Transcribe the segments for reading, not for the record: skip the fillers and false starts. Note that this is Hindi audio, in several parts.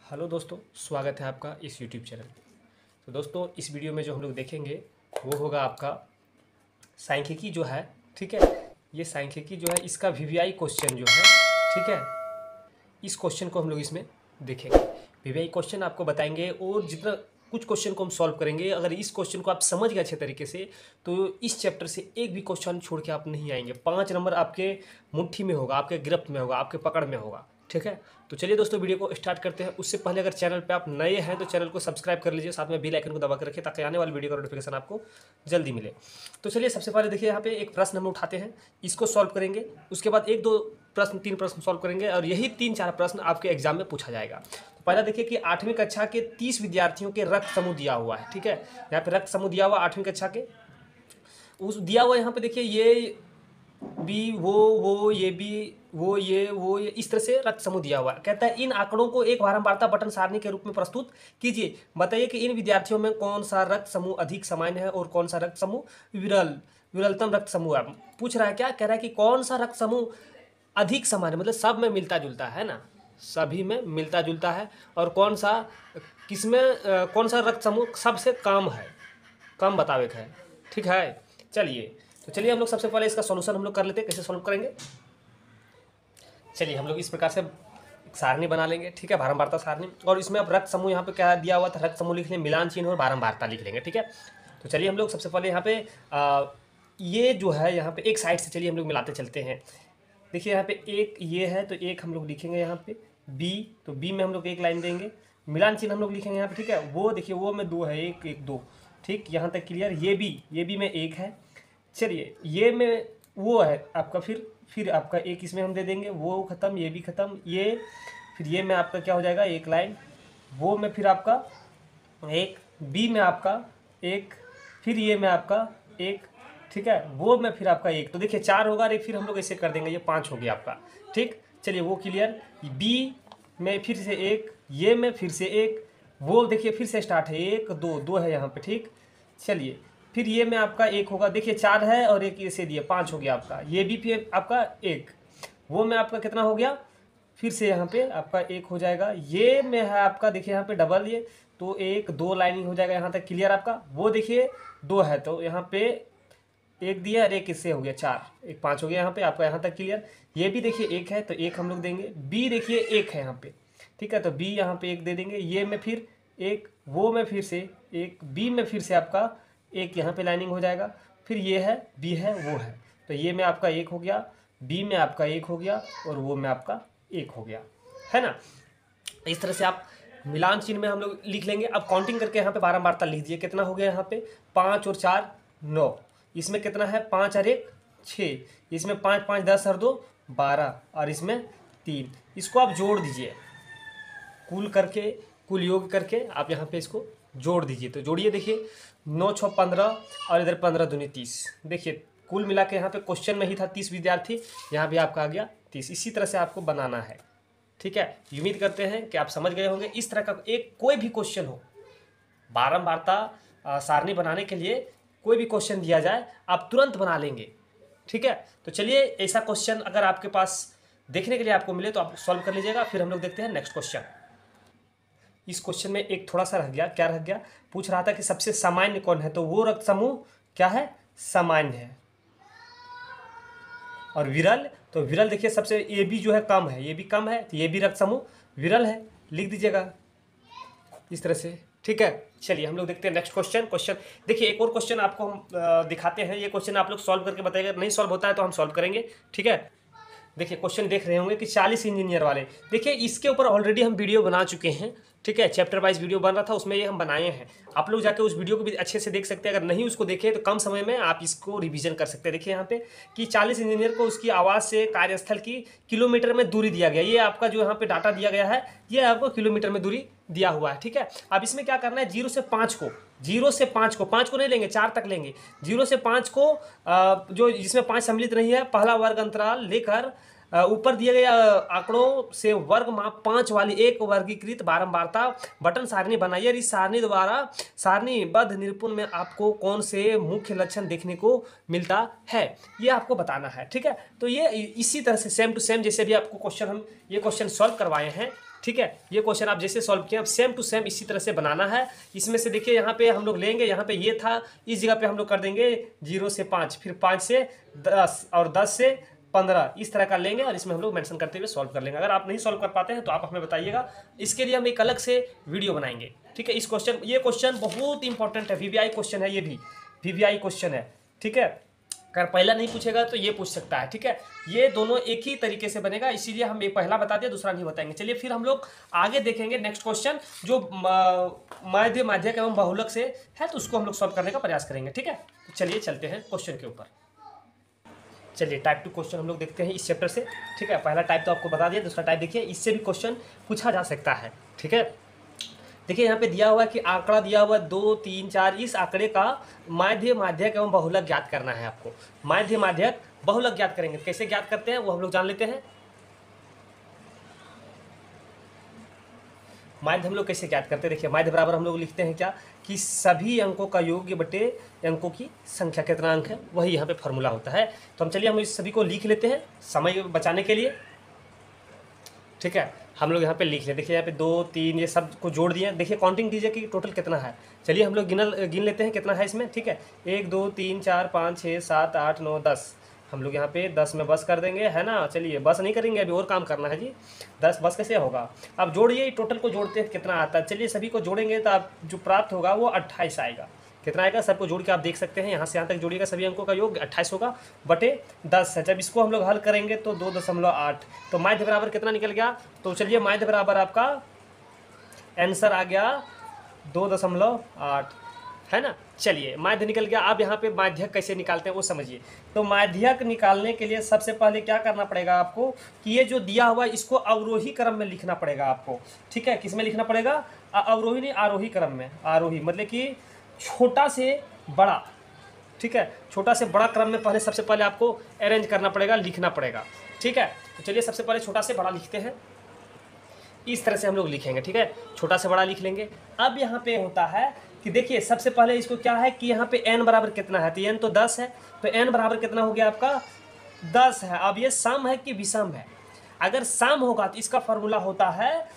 हेलो दोस्तों, स्वागत है आपका इस यूट्यूब चैनल पे। तो दोस्तों, इस वीडियो में जो हम लोग देखेंगे वो होगा आपका सांख्यिकी जो है। ठीक है, ये सांख्यिकी जो है इसका वीवीआई क्वेश्चन जो है, ठीक है, इस क्वेश्चन को हम लोग इसमें देखेंगे। वीवीआई क्वेश्चन आपको बताएंगे और जितना कुछ क्वेश्चन को हम सॉल्व करेंगे। अगर इस क्वेश्चन को आप समझ गए अच्छे तरीके से तो इस चैप्टर से एक भी क्वेश्चन छोड़ के आप नहीं आएंगे। 5 नंबर आपके मुट्ठी में होगा, आपके गिरफ्त में होगा, आपके पकड़ में होगा। ठीक है, तो चलिए दोस्तों वीडियो को स्टार्ट करते हैं। उससे पहले अगर चैनल पे आप नए हैं तो चैनल को सब्सक्राइब कर लीजिए, साथ में बेल आइकन को दबा कर रखिए ताकि आने वाली वीडियो का नोटिफिकेशन आपको जल्दी मिले। तो चलिए सबसे पहले देखिए, यहाँ पे एक प्रश्न हम उठाते हैं, इसको सॉल्व करेंगे। उसके बाद 1-2 प्रश्न, 3 प्रश्न सॉल्व करेंगे और यही 3-4 प्रश्न आपके एग्जाम में पूछा जाएगा। तो पहला देखिए कि 8वीं कक्षा के 30 विद्यार्थियों के रक्त समूह दिया हुआ है। ठीक है, यहाँ पे रक्त समूह दिया हुआ 8वीं कक्षा के उस दिया हुआ। यहाँ पे देखिए ये बी वो ये बी वो ये इस तरह से रक्त समूह दिया हुआ है। कहता है इन आंकड़ों को एक बारंबारता बटन सारणी के रूप में प्रस्तुत कीजिए। बताइए कि इन विद्यार्थियों में कौन सा रक्त समूह अधिक सामान्य है और कौन सा रक्त समूह विरलतम रक्त समूह है। पूछ रहा है, क्या कह रहा है कि कौन सा रक्त समूह अधिक सामान्य, मतलब सब में मिलता जुलता है ना, सभी में मिलता जुलता है, और कौन सा किसमें कौन सा रक्त समूह सबसे कम है, कम बतावे का है। ठीक है, चलिए हम लोग सबसे पहले इसका सॉल्यूशन हम लोग कर लेते हैं। कैसे सॉल्व करेंगे, चलिए हम लोग इस प्रकार से सारणी बना लेंगे। ठीक है, बारंबारता सारणी, और इसमें अब रक्त समूह यहाँ पे क्या दिया हुआ था, रक्त समूह लिख लेंगे, मिलान चिन्ह और बारंबारता लिख लेंगे। ठीक है, तो चलिए हम लोग सबसे पहले यहाँ पे ये जो है यहाँ पे एक साइड से चलिए हम लोग मिलाते चलते हैं। देखिए यहाँ पे एक ये है तो एक हम लोग लिखेंगे यहाँ पे बी, तो बी में हम लोग एक लाइन देंगे, मिलान चिन्ह हम लोग लिखेंगे यहाँ पे। ठीक है, वो देखिए वो में 2 है, 1 1 2। ठीक, यहाँ तक क्लियर। ये बी में 1 है। चलिए ये में वो है आपका, फिर आपका एक इसमें हम दे देंगे, वो ख़त्म, ये भी ख़त्म, ये फिर ये में आपका क्या हो जाएगा, एक लाइन, वो में फिर आपका एक, बी में आपका एक, फिर ये में आपका एक। ठीक है, वो में फिर आपका एक, तो देखिए 4 होगा। अरे फिर हम लोग ऐसे कर देंगे, ये 5 हो गया आपका। ठीक, चलिए वो क्लियर। बी में फिर से एक, ये में फिर से एक, वो देखिए फिर से स्टार्ट है, 1 2 2 है यहाँ पे। ठीक, चलिए फिर ये में आपका एक होगा, देखिए 4 है और एक ऐसे दिए, 5 हो गया आपका। ये भी फिर आपका एक, वो में आपका कितना हो गया, फिर से यहाँ पे आपका एक हो जाएगा। ये में है आपका देखिए यहाँ पे डबल, ये तो 1 2 लाइनिंग हो जाएगा यहाँ तक क्लियर आपका। वो देखिए 2 है तो यहाँ पे एक दिया और एक इससे हो गया 4, एक 5 हो गया यहाँ पे आपका, यहाँ तक क्लियर। ये भी देखिए एक है तो एक हम लोग देंगे। बी देखिए एक है यहाँ पे। ठीक है, तो बी यहाँ पे एक दे देंगे। ये में फिर एक, वो में फिर से एक, बी में फिर से आपका एक यहाँ पे लाइनिंग हो जाएगा। फिर ये है, बी है, वो है, तो ये में आपका एक हो गया, बी में आपका एक हो गया और वो में आपका एक हो गया, है ना। इस तरह से आप मिलान चिन्ह में हम लोग लिख लेंगे। अब काउंटिंग करके यहाँ पे बारंबारता लिख दीजिए। कितना हो गया यहाँ पे, 5 और 4 9, इसमें कितना है 5 और 1 6, इसमें 5 5 10 और 2 12, और इसमें 3। इसको आप जोड़ दीजिए, कुल करके, कुल योग करके आप यहाँ पे इसको जोड़ दीजिए। तो जोड़िए, देखिए 9 6 15 और इधर 15 दूनी 30। देखिए कुल मिला के यहाँ पे क्वेश्चन में ही था 30 विद्यार्थी, यहाँ भी आपका आ गया 30। इसी तरह से आपको बनाना है। ठीक है, उम्मीद करते हैं कि आप समझ गए होंगे। इस तरह का एक कोई भी क्वेश्चन हो, बारंबारता सारणी बनाने के लिए कोई भी क्वेश्चन दिया जाए आप तुरंत बना लेंगे। ठीक है, तो चलिए ऐसा क्वेश्चन अगर आपके पास देखने के लिए आपको मिले तो आप सॉल्व कर लीजिएगा। फिर हम लोग देखते हैं नेक्स्ट क्वेश्चन। इस क्वेश्चन में एक थोड़ा सा रह गया, क्या रह गया, पूछ रहा था कि सबसे सामान्य कौन है, तो वो रक्त समूह क्या है, सामान्य है। और विरल, तो विरल देखिए सबसे, ये भी जो है कम है, ये भी कम है, तो ये भी रक्त समूह विरल है, लिख दीजिएगा इस तरह से। ठीक है, चलिए हम लोग देखते हैं नेक्स्ट क्वेश्चन। देखिए एक और क्वेश्चन आपको हम दिखाते हैं। ये क्वेश्चन आप लोग सॉल्व करके बताइएगा, नहीं सॉल्व होता है तो हम सॉल्व करेंगे। ठीक है, देखिए क्वेश्चन देख रहे होंगे कि 40 इंजीनियर वाले, देखिए इसके ऊपर ऑलरेडी हम वीडियो बना चुके हैं। ठीक है, चैप्टर वाइज वीडियो बन रहा था, उसमें ये हम बनाए हैं। आप लोग जाके उस वीडियो को भी अच्छे से देख सकते हैं। अगर नहीं उसको देखें तो कम समय में आप इसको रिवीजन कर सकते हैं। देखिए यहाँ पे कि 40 इंजीनियर को उसकी आवास से कार्यस्थल की किलोमीटर में दूरी दिया गया। ये आपका जो यहाँ पे डाटा दिया गया है, ये आपको किलोमीटर में दूरी दिया हुआ है। ठीक है, अब इसमें क्या करना है, 0 से 5 को, 5 को नहीं लेंगे, 4 तक लेंगे। 0 से 5 को जो जिसमें 5 सम्मिलित नहीं है, पहला वर्ग अंतराल लेकर ऊपर दिए गए आंकड़ों से वर्ग माप 5 वाली एक वर्गीकृत बारंबारता बटन सारणी बनाइए। इस सारणी द्वारा सारणीबद्ध निरूपण में आपको कौन से मुख्य लक्षण देखने को मिलता है, ये आपको बताना है। ठीक है, तो ये इसी तरह से सेम टू सेम जैसे भी आपको क्वेश्चन हम ये क्वेश्चन सॉल्व करवाए हैं, ठीक है, ये क्वेश्चन आप जैसे सॉल्व किए, अब सेम टू सेम इसी तरह से बनाना है। इसमें से देखिए यहाँ पे हम लोग लेंगे, यहाँ पे ये था, इस जगह पे हम लोग कर देंगे 0 से 5, फिर 5 से 10 और 10 से 15, इस तरह का लेंगे और इसमें हम लोग मेंशन करते हुए सॉल्व कर लेंगे। अगर आप नहीं सॉल्व कर पाते हैं तो आप हमें बताइएगा, इसके लिए हम एक अलग से वीडियो बनाएंगे। ठीक है, इस क्वेश्चन, ये क्वेश्चन बहुत इंपॉर्टेंट है, वीवीआई क्वेश्चन है, ये भी वीवीआई क्वेश्चन है। ठीक है, अगर पहला नहीं पूछेगा तो ये पूछ सकता है। ठीक है, ये दोनों एक ही तरीके से बनेगा, इसीलिए हम एक पहला बता दिया, दूसरा नहीं बताएंगे। चलिए फिर हम लोग आगे देखेंगे नेक्स्ट क्वेश्चन, जो माध्य, माध्यक एवं बहुलक से है, तो उसको हम लोग सॉल्व करने का प्रयास करेंगे। ठीक है, तो चलिए चलते हैं क्वेश्चन के ऊपर। चलिए टाइप 2 क्वेश्चन हम लोग देखते हैं इस चैप्टर से। ठीक है, पहला टाइप तो आपको बता दिया, दूसरा टाइप देखिए, इससे भी क्वेश्चन पूछा जा सकता है। ठीक है, देखिए यहाँ पे दिया हुआ है कि आंकड़ा दिया हुआ 2, 3, 4, इस आंकड़े का माध्य, माध्यक एवं बहुलक ज्ञात करना है आपको। माध्य, माध्यक, बहुलक ज्ञात करेंगे, कैसे ज्ञात करते हैं वो हम लोग जान लेते हैं। माध्य हम लोग कैसे ज्ञात करते हैं, देखिए माध्य बराबर हम लोग लिखते हैं क्या, कि सभी अंकों का योग बटे अंकों की संख्या, कितना अंक है वही यहाँ पे फॉर्मूला होता है। तो हम चलिए हम इस सभी को लिख लेते हैं समय बचाने के लिए। ठीक है, हम लोग यहाँ पे लिख लें, देखिए यहाँ पे 2, 3 ये सब को जोड़ दिए। देखिए काउंटिंग कीजिए कि टोटल कितना है। चलिए हम लोग गिन लेते हैं कितना है इसमें। ठीक है, 1, 2, 3, 4, 5, 6, 7, 8, 9, 10। हम लोग यहाँ पे 10 में बस कर देंगे, है ना। चलिए बस नहीं करेंगे, अभी और काम करना है जी। 10 बस कैसे होगा, अब जोड़िए, टोटल को जोड़ते हैं कितना आता है। चलिए सभी को जोड़ेंगे तो आप जो प्राप्त होगा वो 28 आएगा। कितना आएगा, सबको जोड़ के आप देख सकते हैं, यहाँ से यहाँ तक जोड़िएगा, सभी अंकों का योग 28 होगा बटे 10 है। जब इसको हम लोग हल करेंगे तो 2.8, तो माध्य बराबर कितना निकल गया। तो चलिए माध्य बराबर आपका आंसर आ गया 2.8, है ना। चलिए माध्य निकल गया। अब यहाँ पे माध्यक कैसे निकालते हैं वो समझिए। तो माध्यक निकालने के लिए सबसे पहले क्या करना पड़ेगा आपको, कि ये जो दिया हुआ है इसको अवरोही क्रम में लिखना पड़ेगा आपको। ठीक है, किस में लिखना पड़ेगा, अवरोही नहीं, आरोही क्रम में। आरोही मतलब कि छोटा से बड़ा। ठीक है, छोटा से बड़ा क्रम में पहले सबसे पहले आपको अरेंज करना पड़ेगा, लिखना पड़ेगा। ठीक है, तो चलिए सबसे पहले छोटा से बड़ा लिखते हैं, इस तरह से हम लोग लिखेंगे। ठीक है, छोटा से बड़ा लिख लेंगे। अब यहाँ पे होता है कि देखिए सबसे पहले इसको क्या है कि यहाँ पे n बराबर कितना है, तो n तो 10 है, तो n बराबर कितना हो गया आपका 10 है। अब ये सम है कि विषम है, अगर सम होगा तो इसका फॉर्मूला होता है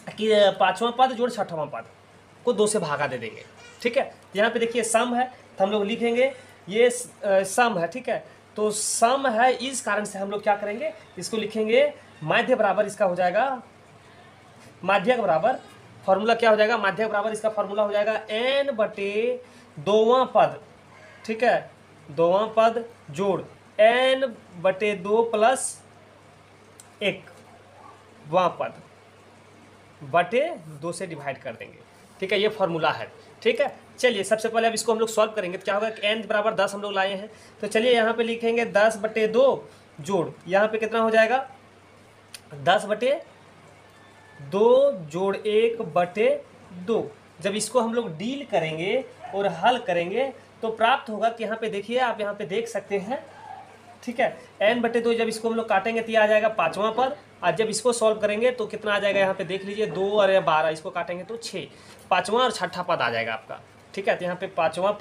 कि 5वां पद जोड़ 6वां पद को 2 से भागा दे देंगे। ठीक है, तो यहाँ पे देखिए सम है, तो हम लोग लिखेंगे ये सम है। ठीक है, तो सम है, इस कारण से हम लोग क्या करेंगे, इसको लिखेंगे माध्य बराबर, इसका हो जाएगा माध्यक बराबर, फॉर्मूला क्या हो जाएगा, माध्यक बराबर इसका फॉर्मूला हो जाएगा n बटे 2वां पद। ठीक है, 2वां पद जोड़ n बटे 2 प्लस 1वां पद बटे 2 से डिवाइड कर देंगे। ठीक है, ये फॉर्मूला है। ठीक है, चलिए सबसे पहले अब इसको हम लोग सॉल्व करेंगे, तो क्या होगा कि n बराबर 10 हम लोग लाए हैं, तो चलिए यहाँ पे लिखेंगे 10 बटे 2 जोड़, यहाँ पे कितना हो जाएगा 10 बटे 2 जोड़ 1 बटे 2। जब इसको हम लोग डील करेंगे और हल करेंगे तो प्राप्त होगा कि यहाँ पे देखिए, आप यहाँ पे देख सकते हैं। ठीक है, n बटे 2 जब इसको हम लोग काटेंगे तो ये आ जाएगा 5वां पद, और जब इसको सॉल्व करेंगे तो कितना आ जाएगा, यहाँ पे देख लीजिए 2 और 12, इसको काटेंगे तो 6, 5वां और 6ठा पद आ जाएगा आपका। ठीक है, तो यहाँ पे 5वां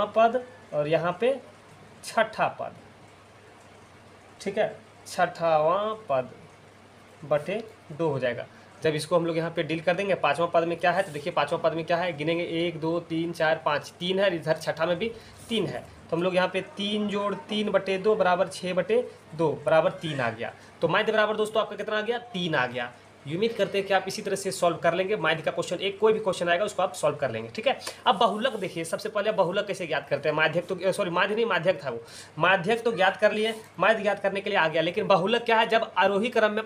पद और यहाँ पे 6ठा पद। ठीक है, 6वां पद बटे 2 हो जाएगा। जब इसको हम लोग यहाँ पे डील कर देंगे, 5वां पद में क्या है, तो देखिए 5वां पद में क्या है, गिनेंगे 1, 2, 3, 4, 5, 3 है, इधर 6ठा में भी 3 है, तो हम लोग यहाँ पे 3 जोड़ 3 बटे 2 बराबर 6 बटे 2 बराबर 3 आ गया। तो माध्य बराबर दोस्तों आपका कितना आ गया, 3 आ गया। उम्मीद करते हैं कि आप इसी तरह से सॉल्व कर लेंगे। माध्य का क्वेश्चन, एक कोई भी क्वेश्चन आएगा उसको आप सॉल्व कर लेंगे। ठीक है, अब बहुलक देखिए, सबसे पहले बहुलक कैसे ज्ञात करते हैं। माध्यक तो सॉरी, माध्य नहीं, माध्यक था वो, माध्यक तो ज्ञात कर लिए, माध्य ज्ञात करने के लिए आ गया। लेकिन बहुलक क्या है, जब आरोही क्रम में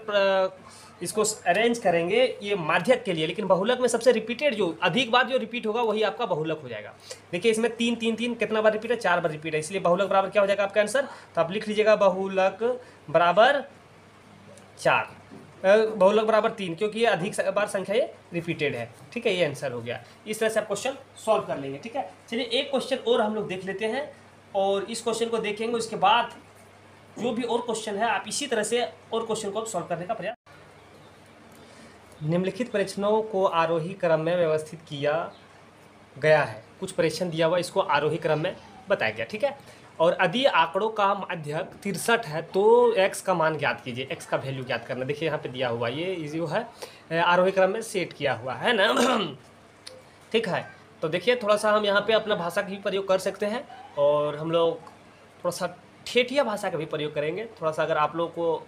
इसको अरेंज करेंगे, ये माध्यक के लिए। लेकिन बहुलक में सबसे रिपीटेड, जो अधिक बार जो रिपीट होगा वही आपका बहुलक हो जाएगा। देखिए इसमें 3 3 3 कितना बार रिपीट है, 4 बार रिपीट है, इसलिए बहुलक बराबर क्या हो जाएगा आपका आंसर। तो आप लिख लीजिएगा बहुलक बराबर 4, बहुलक बराबर 3, क्योंकि ये अधिक बार संख्या ये रिपीटेड है। ठीक है, ये आंसर हो गया। इस तरह से आप क्वेश्चन सॉल्व कर लेंगे। ठीक है, चलिए एक क्वेश्चन और हम लोग देख लेते हैं, और इस क्वेश्चन को देखेंगे, उसके बाद जो भी और क्वेश्चन है आप इसी तरह से और क्वेश्चन को सॉल्व करने का प्रयास। निम्नलिखित परीक्षणों को आरोही क्रम में व्यवस्थित किया गया है। कुछ परीक्षण दिया हुआ, इसको आरोही क्रम में बताया गया। ठीक है, और यदि आंकड़ों का माध्यक 63 है तो x का मान ज्ञात कीजिए, x का वैल्यू ज्ञात करना। देखिए यहाँ पे दिया हुआ ये जो है आरोही क्रम में सेट किया हुआ है ना। ठीक है, तो देखिए थोड़ा सा हम यहाँ पे अपना भाषा का भी प्रयोग कर सकते हैं और हम लोग थोड़ा सा ठेठिया भाषा का भी प्रयोग करेंगे। थोड़ा सा अगर आप लोग को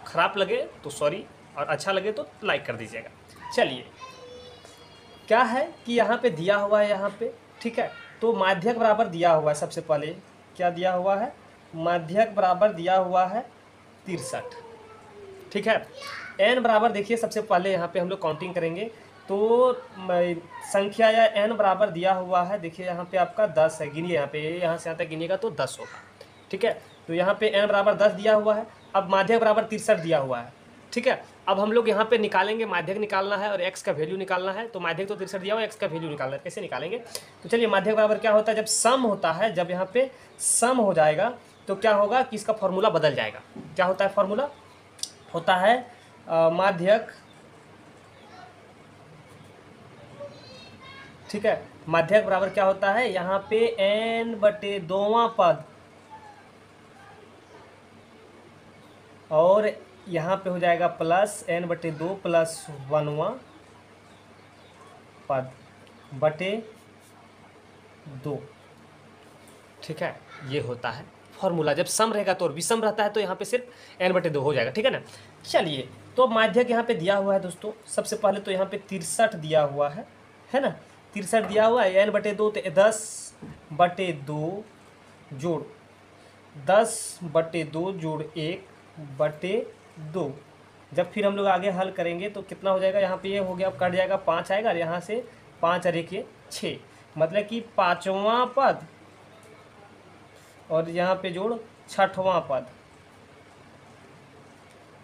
खराब लगे तो सॉरी, और अच्छा लगे तो लाइक कर दीजिएगा। चलिए, क्या है कि यहाँ पे दिया हुआ है यहाँ पे, ठीक है, तो माध्यक बराबर दिया हुआ है। सबसे पहले क्या दिया हुआ है, माध्यक बराबर दिया हुआ है 63, ठीक है। n बराबर देखिए सबसे पहले यहाँ पे हम लोग काउंटिंग करेंगे तो संख्या या n बराबर दिया हुआ है। देखिए यहाँ पे आपका 10 है, गिनिए यहाँ पे, यहाँ से यहाँ तक गिनिएगा तो 10 होगा, ठीक है। तो यहाँ पे n बराबर 10 दिया हुआ है। अब माध्यक बराबर 63 दिया हुआ है, ठीक है। अब हम लोग यहाँ पे निकालेंगे, माध्यक निकालना है और x का वैल्यू निकालना है। तो माध्यक तो 63 दिया हुआ है, x का वैल्यू निकालना है, कैसे निकालेंगे। तो चलिए, माध्यक बराबर क्या होता है, जब सम होता है, जब यहाँ पे सम हो जाएगा तो क्या होगा कि इसका फॉर्मूला बदल जाएगा। क्या होता है फॉर्मूला, होता है माध्यक, ठीक है। माध्यक बराबर क्या होता है, यहाँ पे n/2वां पद और यहाँ पे हो जाएगा प्लस n/2 प्लस 1वां पद बटे 2, ठीक है। ये होता है फॉर्मूला। जब सम रहेगा तो, और विषम रहता है तो यहाँ पे सिर्फ n/2 हो जाएगा, ठीक है ना। चलिए, तो माध्यक यहाँ पे दिया हुआ है दोस्तों। सबसे पहले तो यहाँ पे 63 दिया हुआ है ना, 63 दिया हुआ है। n/2 तो 10/2 जोड़ 10/2 जोड़ 1/2। जब फिर हम लोग आगे हल करेंगे तो कितना हो जाएगा, यहाँ पे ये हो गया, कट जाएगा, 5 आएगा और यहाँ से 5 और 1 6, मतलब कि 5वां पद और यहाँ पे जोड़ 6वां पद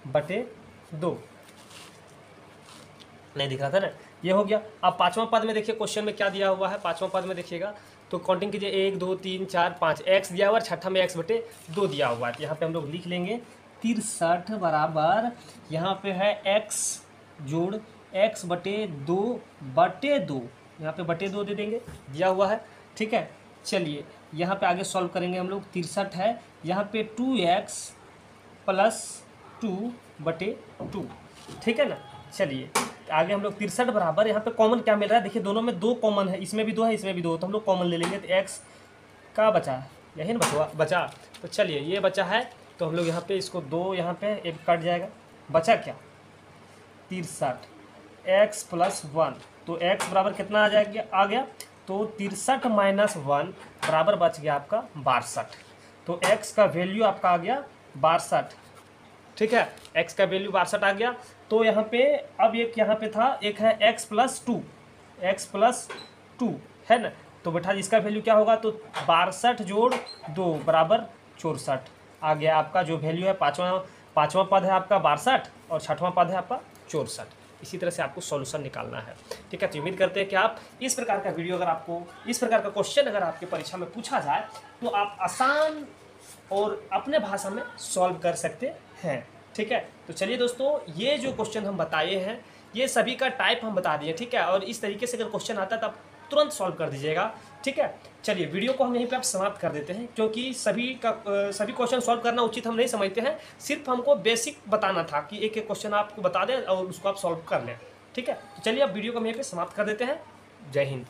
बटे 2। नहीं दिख रहा था ना, ये हो गया। अब 5वां पद में देखिए क्वेश्चन में क्या दिया हुआ है। 5वां पद में देखिएगा तो काउंटिंग कीजिए, 1 2 3 4 5, x दिया हुआ है, छठा में x/2 दिया हुआ है। तो यहाँ पे हम लोग लिख लेंगे 63 बराबर यहाँ पे है x जोड़ x/2/2, यहाँ पे /2 दे देंगे, दिया हुआ है, ठीक है। चलिए, यहाँ पे आगे सॉल्व करेंगे हम लोग। 63 है, यहाँ पे 2x प्लस 2/2, ठीक है ना। चलिए आगे हम लोग 63 बराबर, यहाँ पे कॉमन क्या मिल रहा है, देखिए दोनों में 2 कॉमन है, इसमें भी 2 है, इसमें भी 2, तो हम लोग कॉमन ले लेंगे। तो x का बचा, यही ना बचा। तो चलिए, ये बचा है तो हम लोग यहाँ पे इसको 2, यहाँ पे एक कट जाएगा, बचा क्या 63, x प्लस 1, तो x बराबर कितना आ जाएगा, आ गया। तो 63 माइनस 1 बराबर बच गया आपका 62। तो x का वैल्यू आपका आ गया 62, ठीक है। x का वैल्यू 62 आ गया। तो यहाँ पे अब एक यहाँ पे था, एक है x प्लस 2 है ना। तो बेटा इसका वैल्यू क्या होगा, तो 62 जोड़ 2 बराबर 64 आ गया आपका जो वैल्यू है। पाँचवां पद है आपका 62 और छठवां पद है आपका 64। इसी तरह से आपको सॉल्यूशन निकालना है, ठीक है। तो उम्मीद करते हैं कि आप इस प्रकार का वीडियो, अगर आपको इस प्रकार का क्वेश्चन अगर आपके परीक्षा में पूछा जाए तो आप आसान और अपने भाषा में सॉल्व कर सकते हैं, ठीक है। तो चलिए दोस्तों, ये जो क्वेश्चन हम बताए हैं ये सभी का टाइप हम बता दिए, ठीक है। और इस तरीके से अगर क्वेश्चन आता है तो आप तुरंत सॉल्व कर दीजिएगा, ठीक है। चलिए, वीडियो को हम यहीं पे आप समाप्त कर देते हैं, क्योंकि सभी क्वेश्चन सॉल्व करना उचित हम नहीं समझते हैं। सिर्फ हमको बेसिक बताना था कि एक एक क्वेश्चन आपको बता दें और उसको आप सॉल्व कर लें, ठीक है। तो चलिए अब वीडियो को हम यहीं पे समाप्त कर देते हैं। जय हिंद।